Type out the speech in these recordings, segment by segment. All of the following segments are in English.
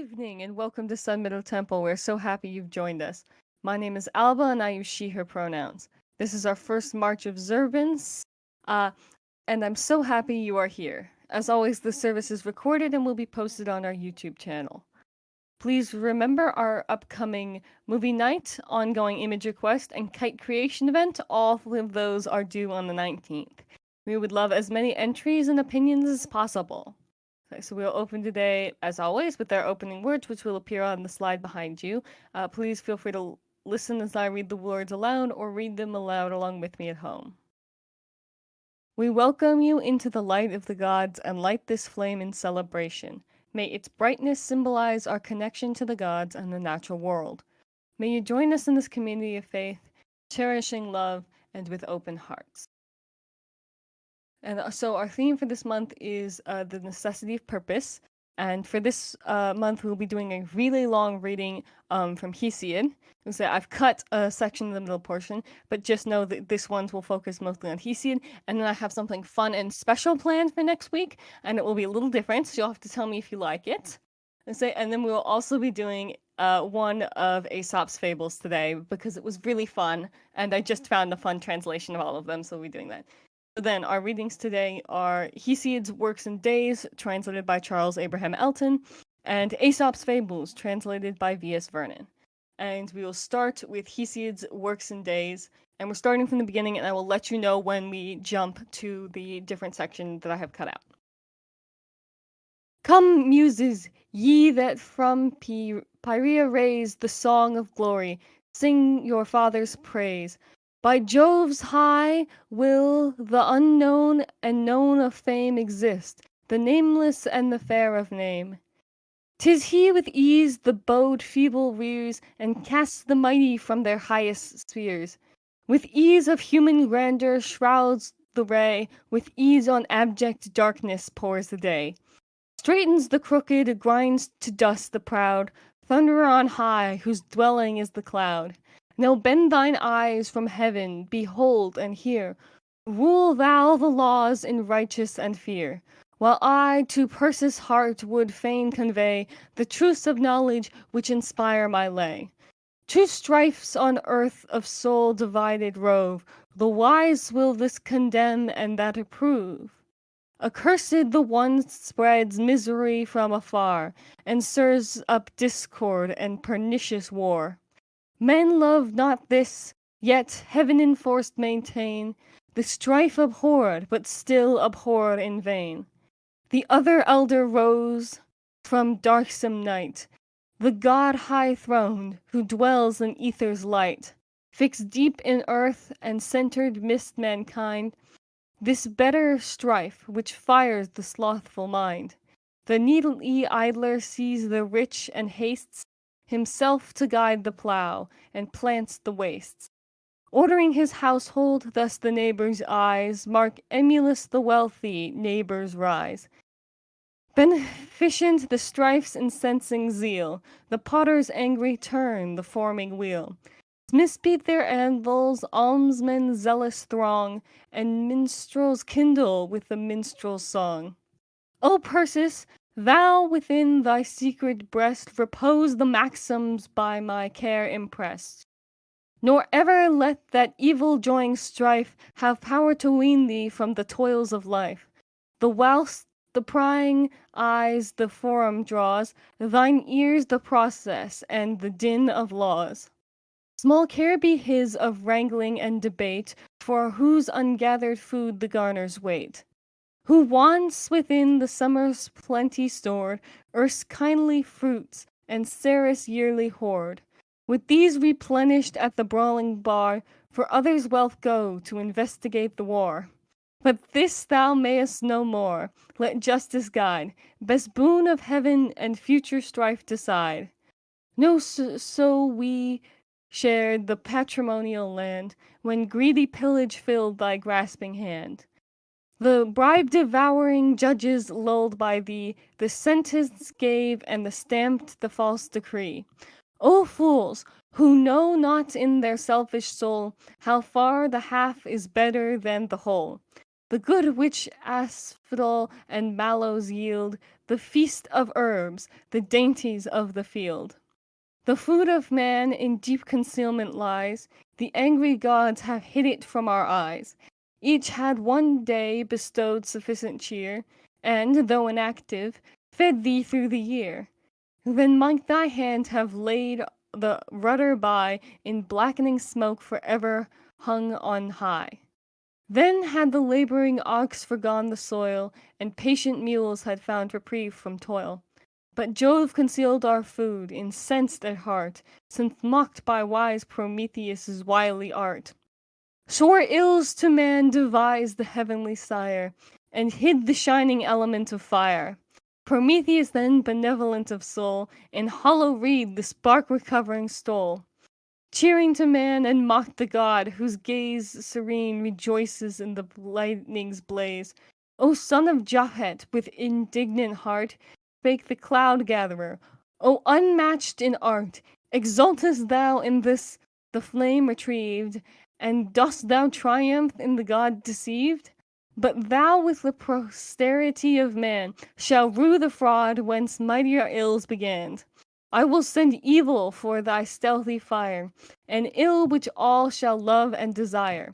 evening and welcome to Sun Middle Temple. We're so happy you've joined us. My name is Alba and I use she, her pronouns. This is our first March of Observance, and I'm so happy you are here. As always, the service is recorded and will be posted on our YouTube channel. Please remember our upcoming movie night, ongoing image request, and kite creation event. All of those are due on the 19th. We would love as many entries and opinions as possible. Okay, so we'll open today, as always, with our opening words, which will appear on the slide behind you. Please feel free to listen as I read the words aloud or read them aloud along with me at home. We welcome you into the light of the gods and light this flame in celebration. May its brightness symbolize our connection to the gods and the natural world. May you join us in this community of faith, cherishing love and with open hearts. And so our theme for this month is the necessity of purpose. And for this month, we'll be doing a really long reading from Hesiod. So I've cut a section in the middle portion, but just know that this one will focus mostly on Hesiod. And then I have something fun and special planned for next week, and it will be a little different, so you'll have to tell me if you like it. And then we will also be doing one of Aesop's fables today, because it was really fun, and I just found a fun translation of all of them, so we'll be doing that. Then our readings today are Hesiod's Works and Days, translated by Charles Abraham Elton, and Aesop's Fables, translated by V.S. Vernon. And we will start with Hesiod's Works and Days, and we're starting from the beginning, and I will let you know when we jump to the different section that I have cut out. Come, muses, ye that from Pieria raise the song of glory, sing your father's praise. By Jove's high will the unknown and known of fame exist, the nameless and the fair of name. 'Tis he with ease the bowed feeble rears, and casts the mighty from their highest spheres. With ease of human grandeur shrouds the ray, with ease on abject darkness pours the day. Straightens the crooked, grinds to dust the proud, thunderer on high, whose dwelling is the cloud. Now bend thine eyes from heaven, behold and hear. Rule thou the laws in righteous and fear, while I to Perseus' heart would fain convey the truths of knowledge which inspire my lay. True strifes on earth of soul divided rove, the wise will this condemn and that approve. Accursed the one spreads misery from afar, and stirs up discord and pernicious war. Men love not this, yet heaven enforced maintain the strife abhorred, but still abhorred in vain. The other elder rose from darksome night, the god high-throned, who dwells in ether's light, fixed deep in earth and centered midst mankind, this better strife which fires the slothful mind. The needly idler sees the rich and hastes himself to guide the plough, and plants the wastes. Ordering his household, thus the neighbor's eyes mark emulous the wealthy neighbor's rise. Beneficent the strife's incensing zeal, the potter's angry turn, the forming wheel. Smiths beat their anvils, almsmen zealous throng, and minstrels kindle with the minstrel's song. O Perseus, thou within thy secret breast repose the maxims by my care impressed. Nor ever let that evil-joying strife have power to wean thee from the toils of life. The whilst the prying eyes the forum draws, thine ears the process and the din of laws. Small care be his of wrangling and debate, for whose ungathered food the garners wait. Who wants within the summer's plenty stored, earth's kindly fruits, and Ceres' yearly hoard. With these replenished at the brawling bar, for others' wealth go to investigate the war. But this thou mayest no more, let justice guide, best boon of heaven and future strife decide. No so we shared the patrimonial land, when greedy pillage filled thy grasping hand. The bribe-devouring judges lulled by thee, the sentence gave and the stamped the false decree. O fools, who know not in their selfish soul how far the half is better than the whole. The good which asphodel and mallows yield, the feast of herbs, the dainties of the field. The food of man in deep concealment lies, the angry gods have hid it from our eyes. Each had one day bestowed sufficient cheer, and, though inactive, fed thee through the year. Then might thy hand have laid the rudder by, in blackening smoke forever hung on high. Then had the laboring ox forgone the soil, and patient mules had found reprieve from toil. But Jove concealed our food, incensed at heart, since mocked by wise Prometheus' wily art. Sore ills to man devised the heavenly sire, and hid the shining element of fire. Prometheus then, benevolent of soul, in hollow reed the spark recovering stole, cheering to man and mocked the god, whose gaze serene rejoices in the lightning's blaze. O son of Japhet, with indignant heart, spake the cloud gatherer, O unmatched in art, exultest thou in this the flame retrieved, and dost thou triumph in the god deceived? But thou with the posterity of man shall rue the fraud whence mightier ills began. I will send evil for thy stealthy fire, and ill which all shall love and desire.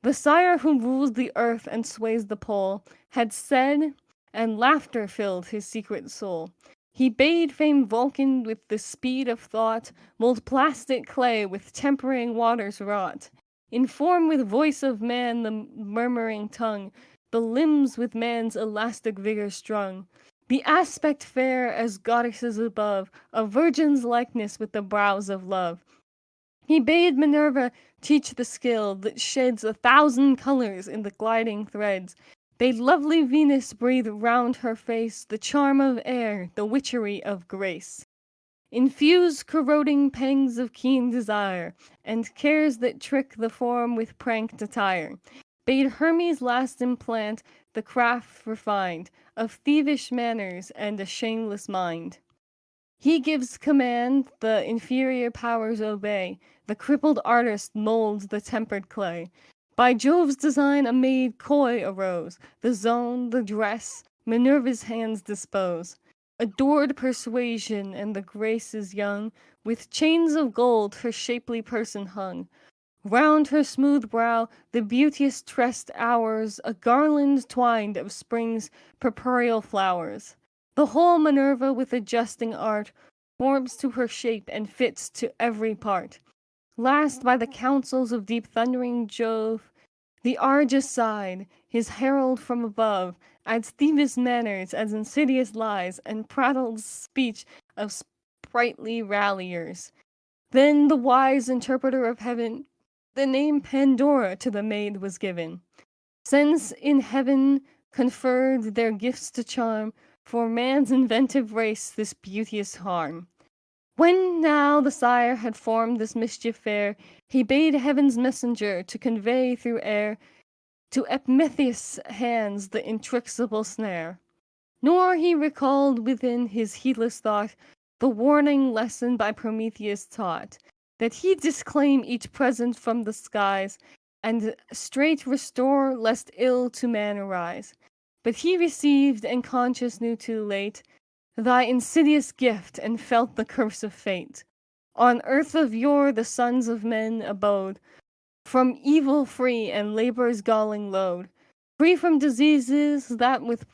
The sire who rules the earth and sways the pole had said, and laughter filled his secret soul. He bade famed Vulcan with the speed of thought mold plastic clay with tempering waters wrought, inform with voice of man the murmuring tongue, the limbs with man's elastic vigor strung, the aspect fair as goddesses above, a virgin's likeness with the brows of love. He bade Minerva teach the skill that sheds 1,000 colors in the gliding threads, bade lovely Venus breathe round her face the charm of air, the witchery of grace. Infuse corroding pangs of keen desire, and cares that trick the form with pranked attire. Bade Hermes last implant the craft refined of thievish manners and a shameless mind. He gives command, the inferior powers obey, the crippled artist molds the tempered clay. By Jove's design a maid coy arose, the zone, the dress, Minerva's hands dispose. Adored persuasion and the graces young, with chains of gold her shapely person hung. Round her smooth brow the beauteous tressed hours a garland twined of spring's purpureal flowers. The whole Minerva with adjusting art forms to her shape and fits to every part. Last, by the counsels of deep thundering Jove, the Argus side, his herald from above, adds thievish manners as insidious lies, and prattled speech of sprightly ralliers. Then the wise interpreter of heaven, the name Pandora to the maid was given, since in heaven conferred their gifts to charm for man's inventive race this beauteous harm. When now the sire had formed this mischief fair, he bade heaven's messenger to convey through air to Epimetheus' hands the intricable snare. Nor he recalled within his heedless thought the warning lesson by Prometheus taught, that he disclaim each present from the skies, and straight restore lest ill to man arise. But he received, and conscious knew too late, thy insidious gift, and felt the curse of fate. On earth of yore the sons of men abode, from evil free and labor's galling load, free from diseases that with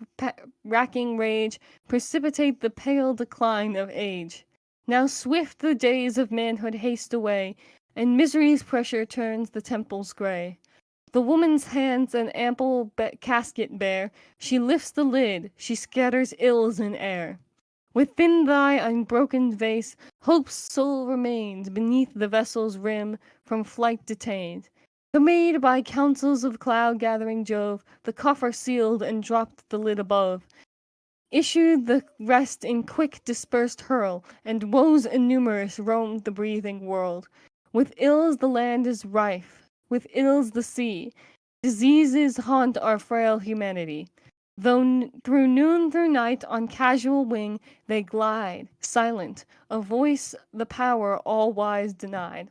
racking rage precipitate the pale decline of age. Now swift the days of manhood haste away, and misery's pressure turns the temples gray. The woman's hands an ample casket bear, she lifts the lid, she scatters ills in air. Within thy unbroken vase, hope's soul remained beneath the vessel's rim, from flight detained. The maid, by counsels of cloud-gathering Jove, the coffer sealed and dropped the lid above. Issued the rest in quick dispersed hurl, and woes innumerous roamed the breathing world. With ills the land is rife, with ills the sea. Diseases haunt our frail humanity. Though through noon through night on casual wing they glide, silent, a voice the power all-wise denied.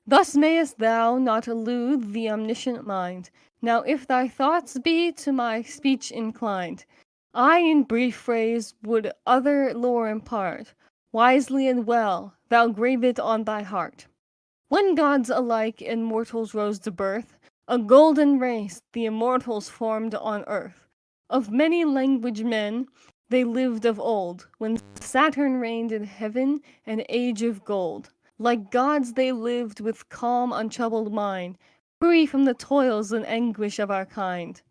Thus mayest thou not elude the omniscient mind. Now if thy thoughts be to my speech inclined, I in brief phrase would other lore impart, wisely and well thou grave it on thy heart. When gods alike and mortals rose to birth, a golden race the immortals formed on earth. Of many language men they lived of old, when Saturn reigned in heaven, an age of gold. Like gods they lived with calm, untroubled mind, free from the toils and anguish of our kind.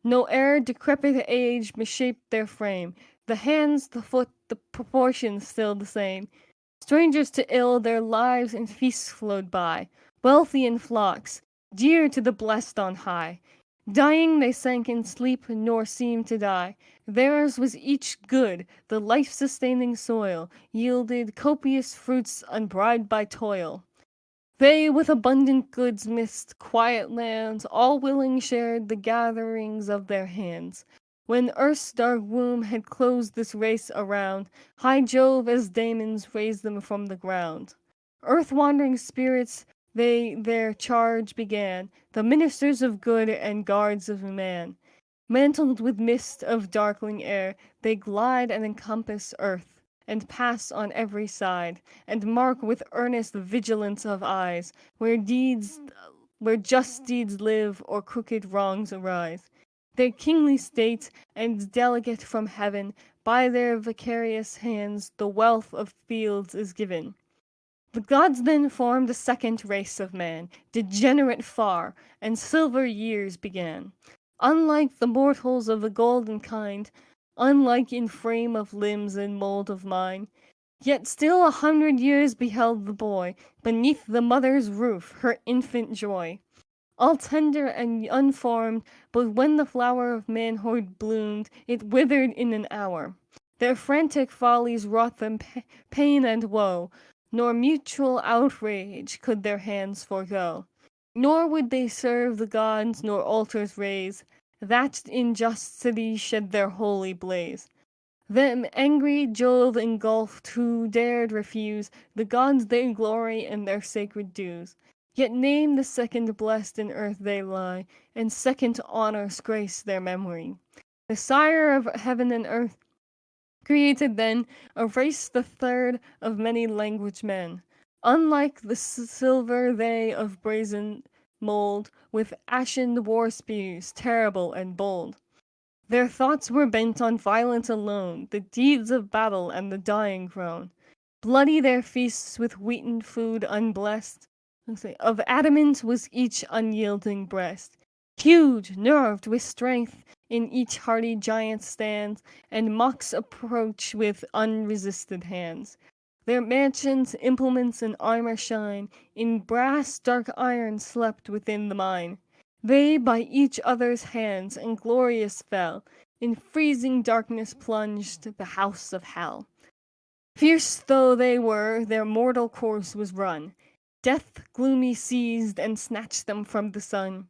No ere decrepit age misshape their frame, the hands, the foot, the proportions still the same. Strangers to ill, their lives in feasts flowed by, wealthy in flocks, dear to the blessed on high. Dying they sank in sleep, nor seemed to die. Theirs was each good, the life-sustaining soil yielded copious fruits unbribed by toil. They with abundant goods missed quiet lands, all willing shared the gatherings of their hands. When earth's dark womb had closed this race around, high Jove as daemons raised them from the ground. Earth-wandering spirits they their charge began, the ministers of good and guards of man. Mantled with mist of darkling air, they glide and encompass earth, and pass on every side, and mark with earnest vigilance of eyes, where just deeds live or crooked wrongs arise. Their kingly state, and delegate from heaven, by their vicarious hands the wealth of fields is given. The gods then formed a second race of man, degenerate far, and silver years began. Unlike the mortals of the golden kind, unlike in frame of limbs and mold of mind, yet still 100 years beheld the boy, beneath the mother's roof, her infant joy all tender and unformed, but when the flower of manhood bloomed, it withered in an hour. Their frantic follies wrought them pain and woe, nor mutual outrage could their hands forego. Nor would they serve the gods, nor altars raise, that in just city shed their holy blaze. Them angry Jove engulfed, who dared refuse the gods their glory and their sacred dues. Yet name the second blessed in earth they lie, and second honors grace their memory. The sire of heaven and earth created then a race the third of many language men. Unlike the silver they of brazen mold, with ashen war spears, terrible and bold. Their thoughts were bent on violence alone, the deeds of battle and the dying groan. Bloody their feasts with wheaten food unblessed. Of adamant was each unyielding breast. Huge, nerved with strength, in each hardy giant stands, and mocks approach with unresisted hands. Their mansions, implements, and armor shine, in brass dark iron slept within the mine. They by each other's hands inglorious fell, in freezing darkness plunged the house of hell. Fierce though they were, their mortal course was run. Death gloomy seized and snatched them from the sun.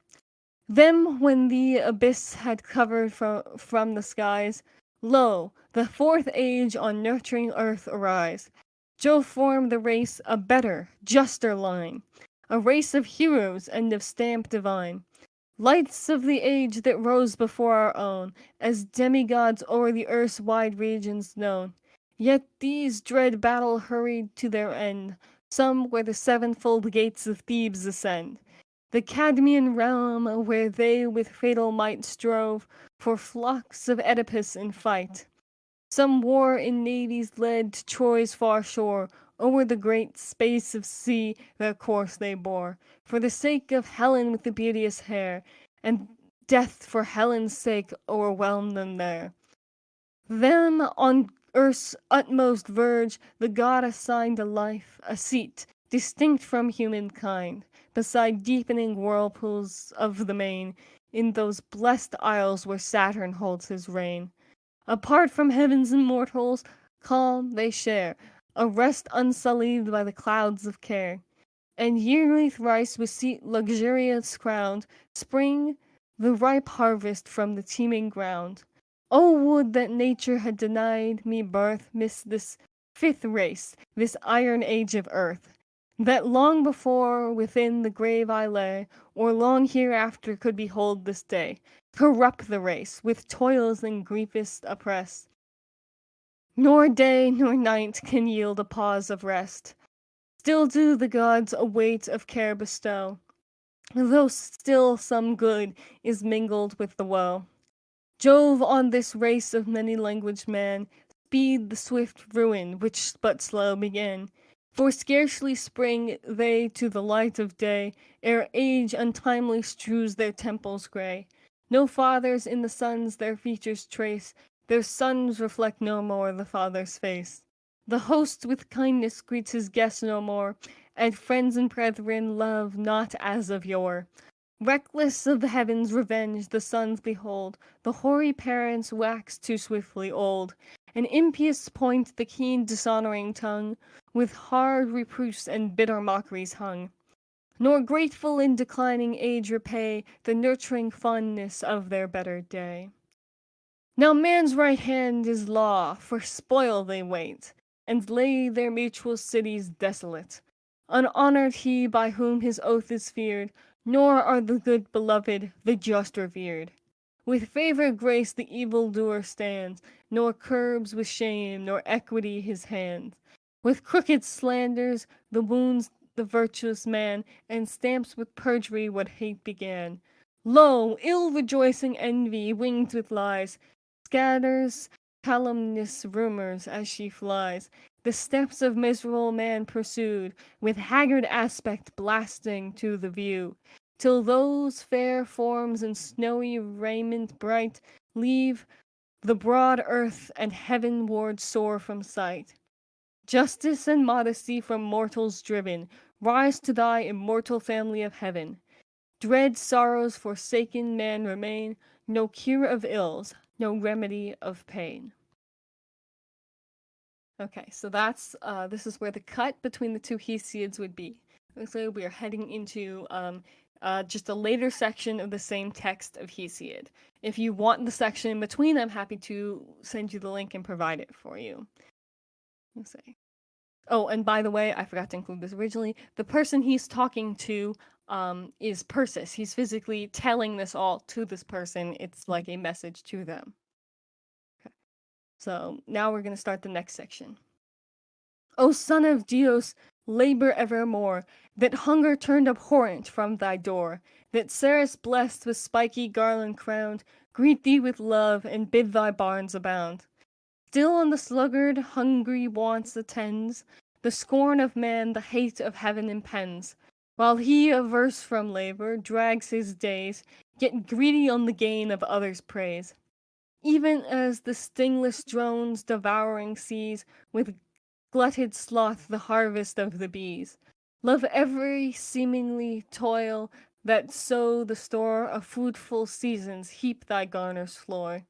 Them when the abyss had covered from the skies, lo, the fourth age on nurturing earth arise. Jove formed the race a better, juster line, a race of heroes and of stamp divine. Lights of the age that rose before our own, as demigods o'er the earth's wide regions known. Yet these dread battle hurried to their end, some where the sevenfold gates of Thebes ascend. The Cadmean realm, where they with fatal might strove for flocks of Oedipus in fight. Some war in navies led to Troy's far shore, o'er the great space of sea their course they bore, for the sake of Helen with the beauteous hair, and death for Helen's sake o'erwhelmed them there. Them on earth's utmost verge the god assigned a life, a seat, distinct from humankind, beside deepening whirlpools of the main, in those blest isles where Saturn holds his reign. Apart from heaven's immortals, calm they share, a rest unsullied by the clouds of care. And yearly thrice with seat luxurious crowned, spring the ripe harvest from the teeming ground. Oh, would that nature had denied me birth midst this fifth race, this iron age of earth! that long before within the grave I lay, or long hereafter could behold this day, corrupt the race, with toils and griefs oppressed. Nor day nor night can yield a pause of rest. Still do the gods a weight of care bestow, though still some good is mingled with the woe. Jove on this race of many-languaged man speed the swift ruin which but slow began. For scarcely spring they to the light of day, ere age untimely strews their temples gray. No fathers in the sons their features trace, their sons reflect no more the father's face. The host with kindness greets his guests no more, and friends and brethren love not as of yore. Reckless of the heavens' revenge, the sons behold the hoary parents wax too swiftly old. An impious point the keen dishonoring tongue with hard reproofs and bitter mockeries hung. Nor grateful in declining age repay the nurturing fondness of their better day. Now man's right hand is law, for spoil they wait, and lay their mutual cities desolate. Unhonored he by whom his oath is feared, nor are the good beloved, the just revered. With favor grace the evildoer stands, nor curbs with shame nor equity his hands. With crooked slanders the wounds the virtuous man, and stamps with perjury what hate began. Lo, ill rejoicing envy, winged with lies, scatters calumnious rumors as she flies. The steps of miserable man pursued, with haggard aspect blasting to the view, till those fair forms in snowy raiment bright leave the broad earth and heavenward soar from sight. Justice and modesty from mortals driven, rise to thy immortal family of heaven. Dread sorrows forsaken man remain, no cure of ills, no remedy of pain. Okay, so that's this is where the cut between the two Hesiods would be. So we are heading into just a later section of the same text of Hesiod. If you want the section in between, I'm happy to send you the link and provide it for you. Let's see. Oh, and by the way, I forgot to include this originally. The person he's talking to is Persis. He's physically telling this all to this person. It's like a message to them. Okay. So now we're going to start the next section. O son of Dios, labor evermore, that hunger turned abhorrent from thy door, that Ceres blessed with spiky garland crowned, greet thee with love, and bid thy barns abound. Still on the sluggard hungry wants attends, the scorn of man the hate of heaven impends, while he averse from labor drags his days, yet greedy on the gain of others' praise. Even as the stingless drones devouring seas with glutted sloth the harvest of the bees. Love every seemingly toil that sow the store of foodful seasons heap thy garner's floor.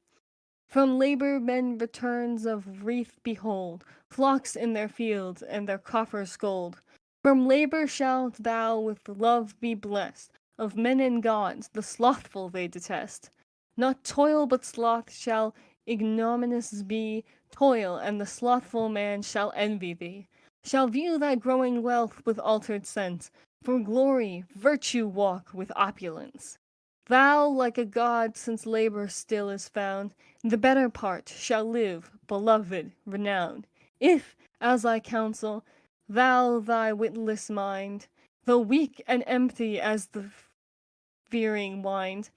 From labor men returns of wreath behold, flocks in their fields and their coffers gold. From labor shalt thou with love be blessed, of men and gods the slothful they detest. Not toil but sloth shall ignominious be, toil and the slothful man shall envy thee, shall view thy growing wealth with altered sense, for glory, virtue walk with opulence. Thou, like a god, since labor still is found, the better part shall live, beloved, renowned. If, as I counsel, thou thy witless mind, though weak and empty as the veering wind,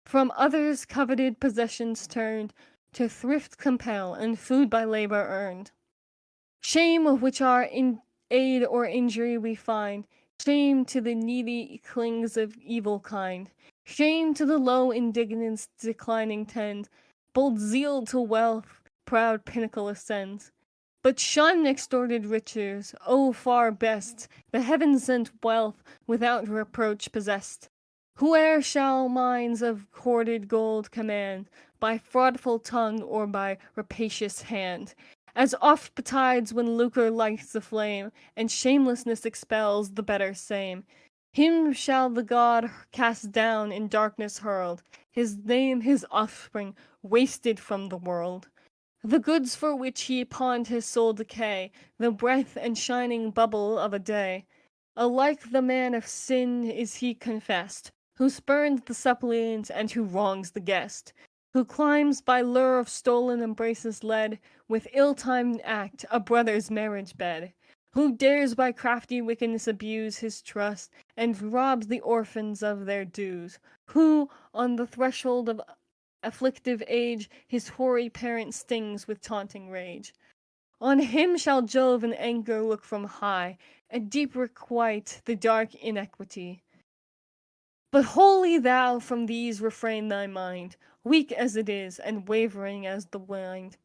from others' coveted possessions turned, to thrift compel, and food by labor earned. Shame of which our aid or injury we find, shame to the needy clings of evil kind, shame to the low indignance declining tend, bold zeal to wealth proud pinnacle ascends. But shun extorted riches, O far best, the heaven-sent wealth without reproach possessed. Whoe'er shall mines of hoarded gold command, by fraudful tongue or by rapacious hand, as oft betides when lucre lights the flame, and shamelessness expels the better same, him shall the god cast down in darkness hurled, his name his offspring wasted from the world. The goods for which he pawned his soul decay, the breath and shining bubble of a day. Alike the man of sin is he confessed, who spurns the suppliant and who wrongs the guest, who climbs by lure of stolen embraces led, with ill-timed act a brother's marriage bed, who dares by crafty wickedness abuse his trust, and robs the orphans of their dues, who, on the threshold of afflictive age, his hoary parent stings with taunting rage. On him shall Jove in anger look from high, and deep requite the dark inequity. But wholly thou from these refrain thy mind, weak as it is, and wavering as the wind.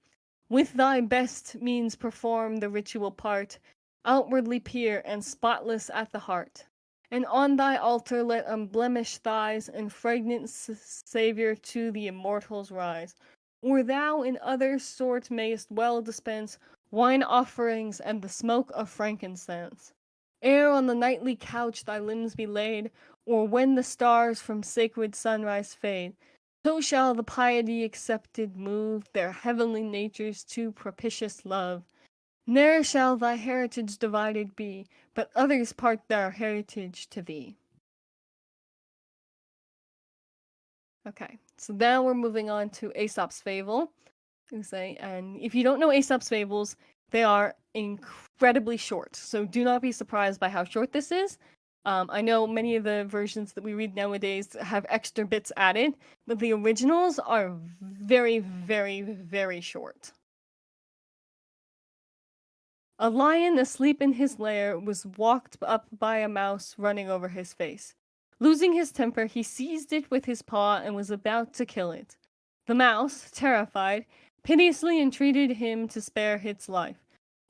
With thy best means perform the ritual part, outwardly pure and spotless at the heart. And on thy altar let unblemished thighs and fragrant Saviour to the immortals rise. Or thou in other sort mayest well dispense wine offerings and the smoke of frankincense. Ere on the nightly couch thy limbs be laid, or when the stars from sacred sunrise fade, so shall the piety accepted move their heavenly natures to propitious love. Ne'er shall thy heritage divided be, but others part their heritage to thee. Okay, so now we're moving on to Aesop's Fable. And if you don't know Aesop's Fables, they are incredibly short, so do not be surprised by how short this is. I know many of the versions that we read nowadays have extra bits added, but the originals are very, very, very short. A lion asleep in his lair was walked up by a mouse running over his face. Losing his temper, he seized it with his paw and was about to kill it. The mouse, terrified, piteously entreated him to spare its life.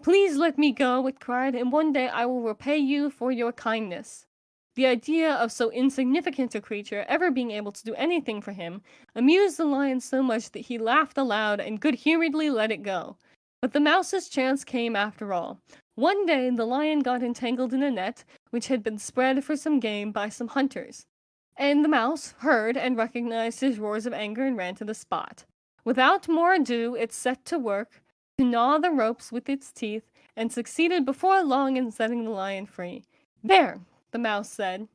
"Please let me go," it cried, "and one day I will repay you for your kindness." The idea of so insignificant a creature ever being able to do anything for him amused the lion so much that he laughed aloud and good-humoredly let it go. But the mouse's chance came after all. One day the lion got entangled in a net which had been spread for some game by some hunters. And the mouse heard and recognized his roars of anger and ran to the spot. Without more ado, it set to work to gnaw the ropes with its teeth, and succeeded before long in setting the lion free. "There," the mouse said,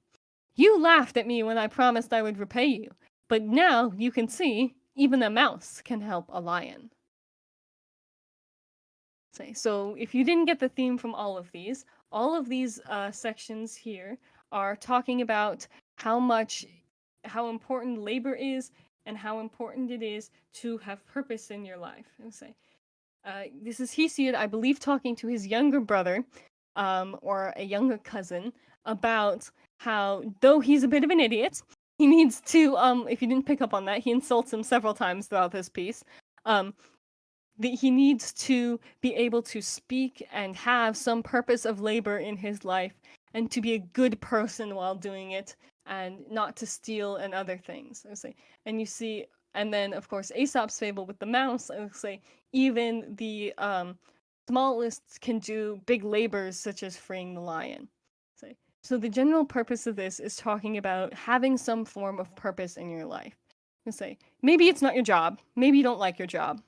"you laughed at me when I promised I would repay you, but now you can see even a mouse can help a lion." So if you didn't get the theme from all of these sections here are talking about how important labor is and how important it is to have purpose in your life. This is Hesiod, I believe, talking to his younger brother, or a younger cousin, about how, though he's a bit of an idiot, he needs to, if you didn't pick up on that, he insults him several times throughout this piece. He needs to be able to speak and have some purpose of labor in his life, and to be a good person while doing it, and not to steal and other things. And you see, and then of course Aesop's Fable with the mouse. Even the smallest can do big labors such as freeing the lion. So the general purpose of this is talking about having some form of purpose in your life. Maybe it's not your job, maybe you don't like your job.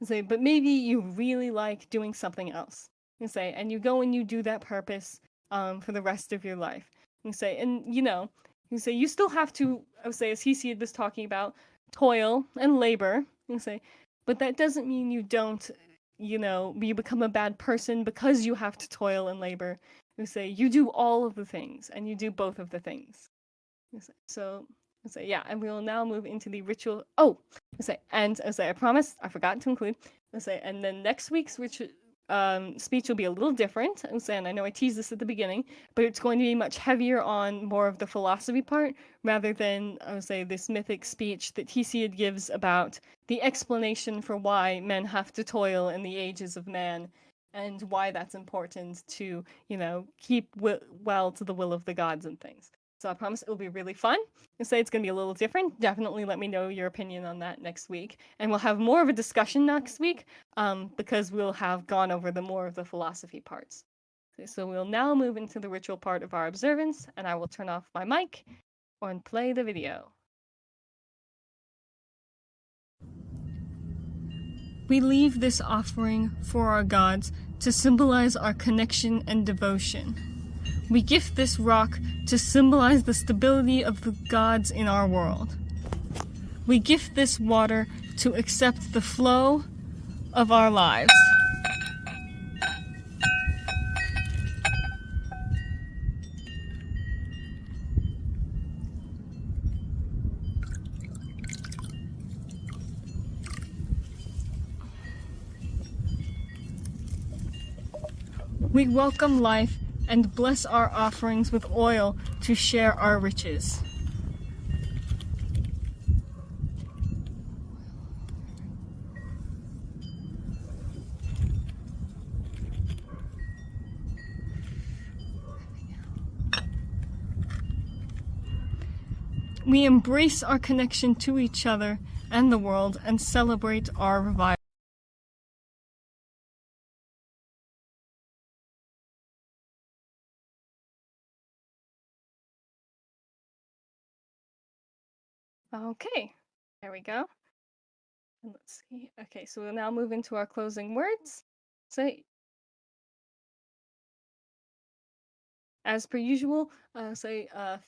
But maybe you really like doing something else. And you go and you do that purpose for the rest of your life. And you still have to, as Hesiod was talking about, toil and labor. But that doesn't mean you don't, you become a bad person because you have to toil and labor. You do all of the things, and you do both of the things. Yeah, and we will now move into the ritual. I promised, I forgot to include. And then next week's speech will be a little different. And I know I teased this at the beginning, but it's going to be much heavier on more of the philosophy part, rather than, this mythic speech that Hesiod gives about the explanation for why men have to toil in the ages of man, and why that's important to, keep well to the will of the gods and things. So I promise it will be really fun. It's going to be a little different. Definitely let me know your opinion on that next week. And we'll have more of a discussion next week, because we'll have gone over more of the philosophy parts. So we'll now move into the ritual part of our observance, and I will turn off my mic and play the video. We leave this offering for our gods to symbolize our connection and devotion. We gift this rock to symbolize the stability of the gods in our world. We gift this water to accept the flow of our lives. We welcome life and bless our offerings with oil to share our riches. We embrace our connection to each other and the world and celebrate our revival. Okay, there we go. And let's see. Okay, so we'll now move into our closing words. So, as per usual,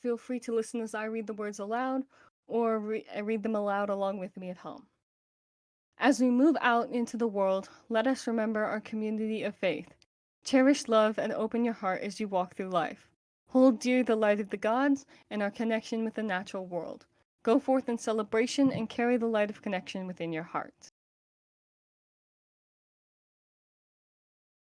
feel free to listen as I read the words aloud, or read them aloud along with me at home. As we move out into the world, let us remember our community of faith. Cherish love and open your heart as you walk through life. Hold dear the light of the gods and our connection with the natural world. Go forth in celebration and carry the light of connection within your heart.